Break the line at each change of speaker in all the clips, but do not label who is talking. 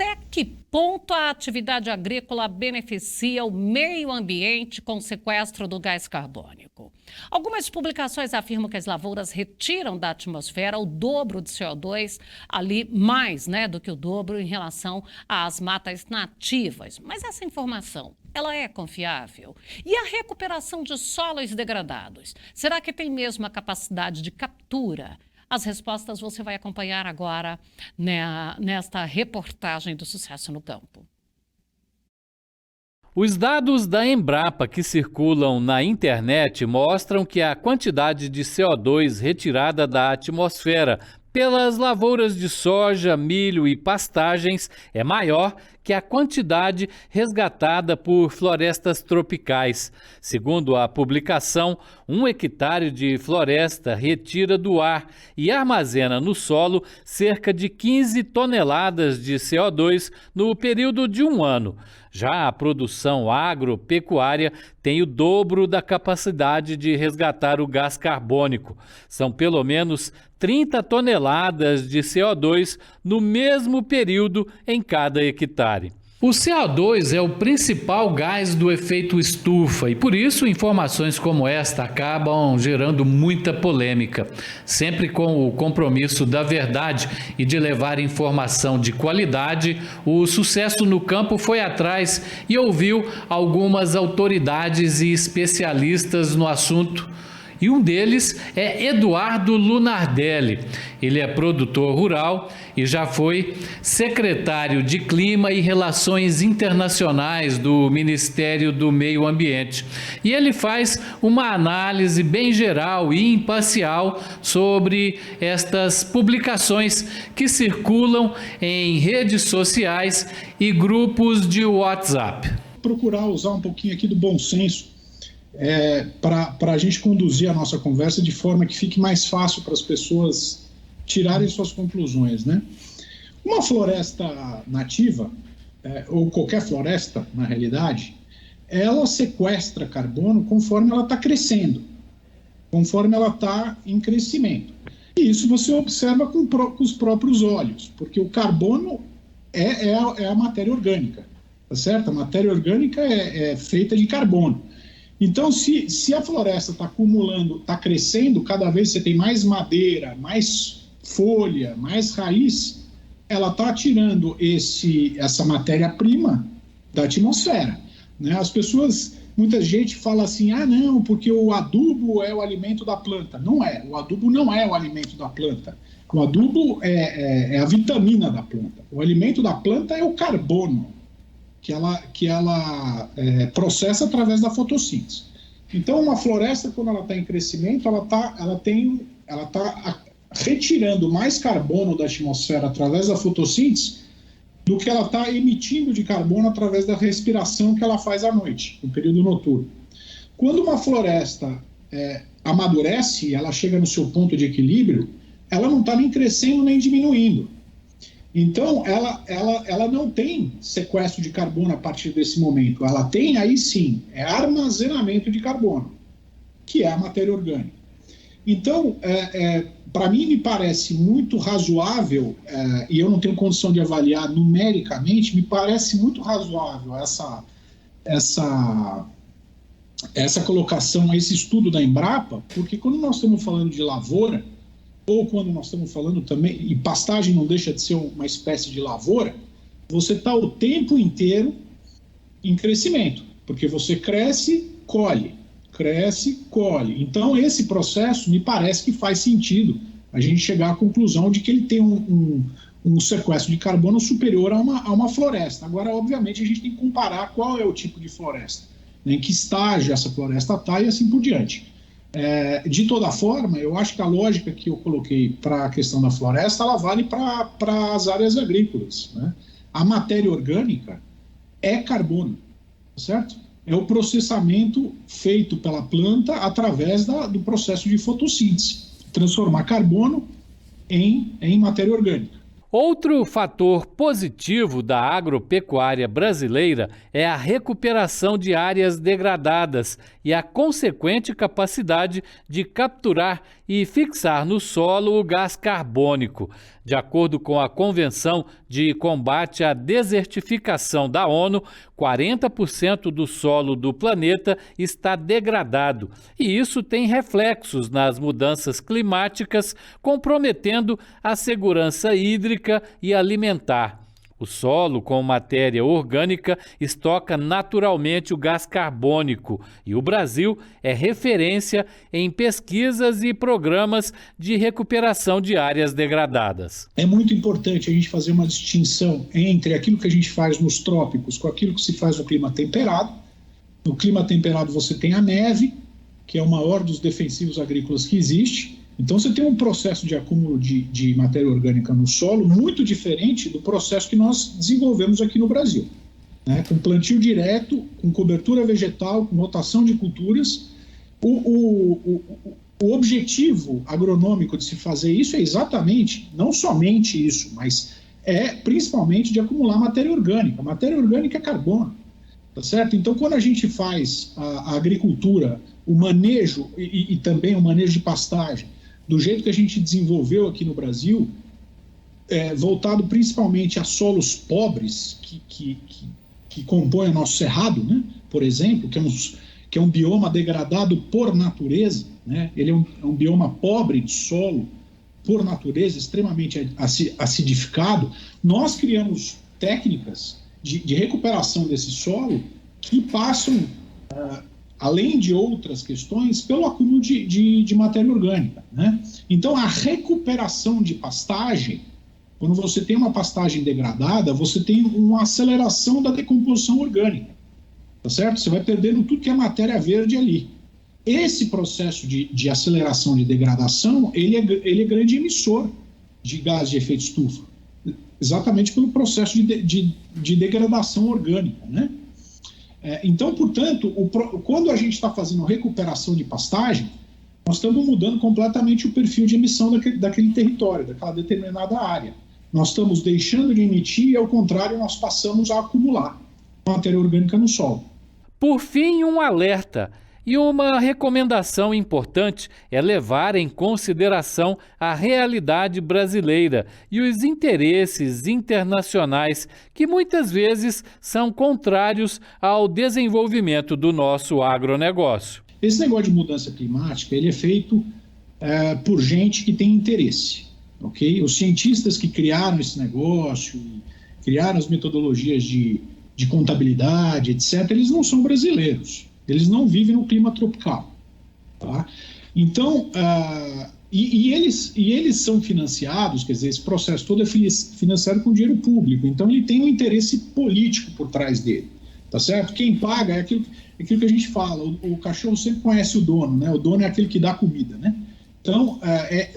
Até que ponto a atividade agrícola beneficia o meio ambiente com o sequestro do gás carbônico? Algumas publicações afirmam que as lavouras retiram da atmosfera o dobro de CO2, ali mais, do que o dobro em relação às matas nativas. Mas essa informação, ela é confiável? E a recuperação de solos degradados? Será que tem mesmo a capacidade de captura? As respostas você vai acompanhar agora nesta reportagem do Sucesso no Campo.
Os dados da Embrapa que circulam na internet mostram que a quantidade de CO2 retirada da atmosfera pelas lavouras de soja, milho e pastagens é maior que a quantidade resgatada por florestas tropicais. Segundo a publicação, 1 hectare de floresta retira do ar e armazena no solo cerca de 15 toneladas de CO2 no período de um ano. Já a produção agropecuária tem o dobro da capacidade de resgatar o gás carbônico. São pelo menos 30 toneladas de CO2 no mesmo período em cada hectare. O CO2 é o principal gás do efeito estufa e, por isso, informações como esta acabam gerando muita polêmica, sempre com o compromisso da verdade e de levar informação de qualidade. O Sucesso no Campo foi atrás e ouviu algumas autoridades e especialistas no assunto. E um deles é Eduardo Lunardelli. Ele é produtor rural e já foi secretário de Clima e Relações Internacionais do Ministério do Meio Ambiente. E ele faz uma análise bem geral e imparcial sobre estas publicações que circulam em redes sociais e grupos de WhatsApp.
Procurar usar um pouquinho aqui do bom senso para a gente conduzir a nossa conversa de forma que fique mais fácil para as pessoas tirarem suas conclusões, né? Uma floresta nativa, ou qualquer floresta, na realidade, ela sequestra carbono conforme ela está crescendo, conforme ela está em crescimento. E isso você observa com os próprios olhos, porque o carbono é a matéria orgânica, tá certo? A matéria orgânica é feita de carbono. Então, se a floresta está acumulando, está crescendo, cada vez você tem mais madeira, mais folha, mais raiz, ela está tirando essa matéria-prima da atmosfera, né? As pessoas, muita gente fala assim, não, porque o adubo é o alimento da planta. Não é, o adubo não é o alimento da planta. O adubo é a vitamina da planta. O alimento da planta é o carbono que ela processa através da fotossíntese. Então, uma floresta, quando ela está em crescimento, ela está retirando mais carbono da atmosfera através da fotossíntese do que ela está emitindo de carbono através da respiração que ela faz à noite, no período noturno. Quando uma floresta amadurece, ela chega no seu ponto de equilíbrio, ela não está nem crescendo nem diminuindo. Então, ela não tem sequestro de carbono a partir desse momento. Ela tem, aí sim, armazenamento de carbono, que é a matéria orgânica. Então, para mim, me parece muito razoável, e eu não tenho condição de avaliar numericamente, me parece muito razoável essa colocação, esse estudo da Embrapa, porque quando nós estamos falando de lavoura, ou quando nós estamos falando também, e pastagem não deixa de ser uma espécie de lavoura, você está o tempo inteiro em crescimento, porque você cresce, colhe. Então, esse processo me parece que faz sentido a gente chegar à conclusão de que ele tem um sequestro de carbono superior a uma floresta. Agora, obviamente, a gente tem que comparar qual é o tipo de floresta, né, em que estágio essa floresta está e assim por diante. De toda forma, eu acho que a lógica que eu coloquei para a questão da floresta, ela vale para as áreas agrícolas, né? A matéria orgânica é carbono, certo? É o processamento feito pela planta através do processo de fotossíntese, transformar carbono em matéria orgânica.
Outro fator positivo da agropecuária brasileira é a recuperação de áreas degradadas e a consequente capacidade de capturar e fixar no solo o gás carbônico. De acordo com a Convenção de Combate à Desertificação da ONU, 40% do solo do planeta está degradado. E isso tem reflexos nas mudanças climáticas, comprometendo a segurança hídrica e alimentar. O solo, com matéria orgânica, estoca naturalmente o gás carbônico e o Brasil é referência em pesquisas e programas de recuperação de áreas degradadas.
É muito importante a gente fazer uma distinção entre aquilo que a gente faz nos trópicos com aquilo que se faz no clima temperado. No clima temperado você tem a neve, que é o maior dos defensivos agrícolas que existe. Então você tem um processo de acúmulo de matéria orgânica no solo muito diferente do processo que nós desenvolvemos aqui no Brasil, né? Com plantio direto, com cobertura vegetal, com rotação de culturas. O objetivo agronômico de se fazer isso é exatamente, não somente isso, mas é principalmente de acumular matéria orgânica. Matéria orgânica é carbono, tá certo? Então quando a gente faz a agricultura, o manejo e também o manejo de pastagem, do jeito que a gente desenvolveu aqui no Brasil, voltado principalmente a solos pobres que compõem o nosso cerrado, né? Por exemplo, que é um bioma degradado por natureza, né? Ele é um bioma pobre de solo, por natureza, extremamente acidificado. Nós criamos técnicas de recuperação desse solo que passam, além de outras questões, pelo acúmulo de matéria orgânica, né? Então, a recuperação de pastagem, quando você tem uma pastagem degradada, você tem uma aceleração da decomposição orgânica, tá certo? Você vai perdendo tudo que é matéria verde ali. Esse processo de aceleração de degradação, ele é grande emissor de gás de efeito estufa, exatamente pelo processo de degradação orgânica, né? Então, portanto, quando a gente está fazendo recuperação de pastagem, nós estamos mudando completamente o perfil de emissão daquele território, daquela determinada área. Nós estamos deixando de emitir e, ao contrário, nós passamos a acumular matéria orgânica no solo.
Por fim, um alerta. E uma recomendação importante é levar em consideração a realidade brasileira e os interesses internacionais que muitas vezes são contrários ao desenvolvimento do nosso agronegócio.
Esse negócio de mudança climática, ele é feito por gente que tem interesse, ok? Os cientistas que criaram esse negócio, criaram as metodologias de contabilidade, etc., eles não são brasileiros. Eles não vivem no clima tropical, tá? Então, eles são financiados, quer dizer, esse processo todo é financiado com dinheiro público, então ele tem um interesse político por trás dele, tá certo? Quem paga é aquilo que a gente fala, o cachorro sempre conhece o dono, né? O dono é aquele que dá comida, né? Então,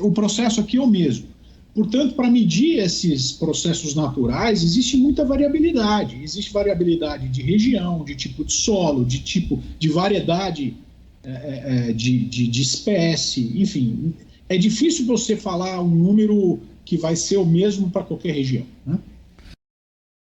o processo aqui é o mesmo. Portanto, para medir esses processos naturais, existe muita variabilidade. Existe variabilidade de região, de tipo de solo, de tipo de variedade de espécie, enfim. É difícil você falar um número que vai ser o mesmo para qualquer região, né?